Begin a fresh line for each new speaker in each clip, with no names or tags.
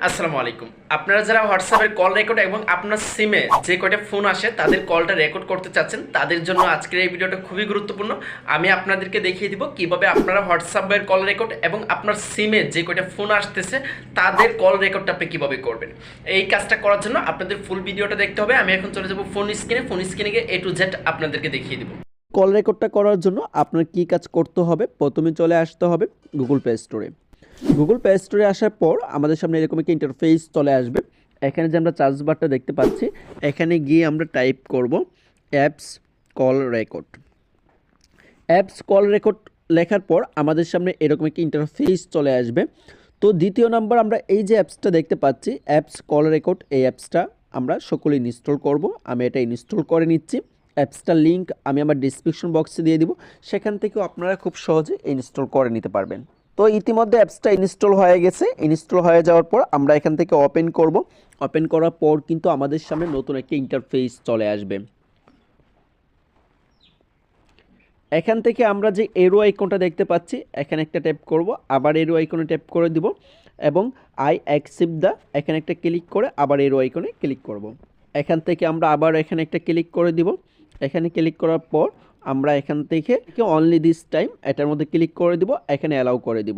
আসসালামু আলাইকুম। আপনারা যারা হোয়াটসঅ্যাপের কল রেকর্ড এবং আপনার সিমে যে কয়টা ফোন আসে তাদের কলটা রেকর্ড করতে চাচ্ছেন, তাদের জন্য আজকের এই ভিডিওটা খুবই গুরুত্বপূর্ণ। আমি আপনাদেরকে দেখিয়ে দিব কিভাবে আপনারা হোয়াটসঅ্যাপের কল রেকর্ড এবং আপনার সিমে যে কয়টা ফোন আসতেছে তাদের কল রেকর্ডটা আপনি কিভাবে করবেন। এই কাজটা করার জন্য আপনাদের ফুল ভিডিওটা দেখতে হবে। আমি এখন চলে যাব ফোন স্ক্রিনে গিয়ে A to Z আপনাদেরকে দেখিয়ে দিব।
কল রেকর্ডটা করার জন্য আপনার কি কাজ করতে হবে? প্রথমে চলে আসতে হবে গুগল প্লে স্টোরে। গুগল প্লে স্টোরে আসার পর আমাদের সামনে এরকম একটা ইন্টারফেস চলে আসবে। এখানে যে আমরা সার্চ বারটা দেখতে পাচ্ছি, এখানে গিয়ে আমরা টাইপ করব apps call record. Apps call record লেখার পর আমাদের সামনে এরকম একটা ইন্টারফেস চলে আসবে। তো দ্বিতীয় নাম্বার আমরা এই যে অ্যাপসটা দেখতে পাচ্ছি, অ্যাপস কল রেকর্ড, এই অ্যাপসটা আমরা সকলে ইনস্টল করব। আমি এটা ইনস্টল করে নিচ্ছি। অ্যাপসটার লিঙ্ক আমি আমার ডিসক্রিপশন বক্সে দিয়ে দিব, সেখান থেকেও আপনারা খুব সহজে ইনস্টল করে নিতে পারবেন। তো ইতিমধ্যে অ্যাপসটা ইনস্টল হয়ে গেছে। ইনস্টল হয়ে যাওয়ার পর আমরা এখান থেকে ওপেন করব। ওপেন করার পর কিন্তু আমাদের সামনে নতুন একটা ইন্টারফেস চলে আসবে। এখান থেকে আমরা যে এরো আইকনটা দেখতে পাচ্ছি, এখানে একটা ট্যাপ করব, আবার এরো আইকনে ট্যাপ করে দিব এবং আই অ্যাকসেপ্ট দ্য এখানে একটা ক্লিক করে আবার এরো আইকনে ক্লিক করব। এখান থেকে আমরা আবার এখানে একটা ক্লিক করে দিব। এখানে ক্লিক করার পর আমরা এখান থেকে অনলি দিস টাইম এটার মধ্যে ক্লিক করে দিব, এখানে অ্যালাউ করে দিব।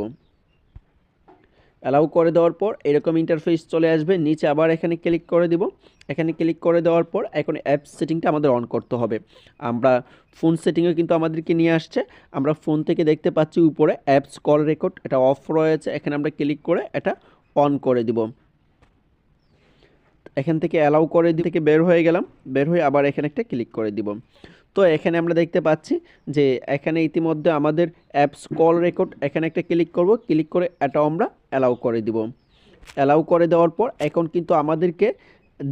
অ্যালাউ করে দেওয়ার পর এরকম ইন্টারফেস চলে আসবে। নিচে আবার এখানে ক্লিক করে দিব। এখানে ক্লিক করে দেওয়ার পর এখন অ্যাপ সেটিংটা আমাদের অন করতে হবে। আমরা ফোন সেটিংয়ে কিন্তু আমাদেরকে নিয়ে আসছে। আমরা ফোন থেকে দেখতে পাচ্ছি উপরে অ্যাপস কল রেকর্ড, এটা অফ রয়েছে। এখানে আমরা ক্লিক করে এটা অন করে দিব। এখান থেকে অ্যালাউ করে থেকে বের হয়ে গেলাম। বের হয়ে আবার এখানে একটা ক্লিক করে দিব। তো এখানে আমরা দেখতে পাচ্ছি যে এখানে ইতিমধ্যে আমাদের অ্যাপস কল রেকর্ড, এখানে একটা ক্লিক করব। ক্লিক করে এটা আমরা অ্যালাউ করে দিব। অ্যালাউ করে দেওয়ার পর এখন কিন্তু আমাদেরকে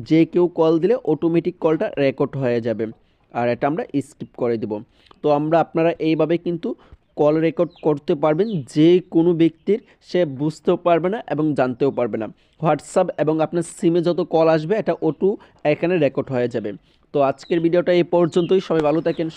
যে কেউ কল দিলে অটোমেটিক কলটা রেকর্ড হয়ে যাবে, আর এটা আমরা স্কিপ করে দিব। তো আপনারা এইভাবে কিন্তু কল রেকর্ড করতে পারবেন। যে কোনো ব্যক্তির সে বুঝতেও পারবে না এবং জানতেও পারবে না। হোয়াটসঅ্যাপ এবং আপনার সিমে যত কল আসবে এটা এখানে রেকর্ড হয়ে যাবে। তো আজকের ভিডিওটা এই পর্যন্তই। সবাই ভালো থাকেন।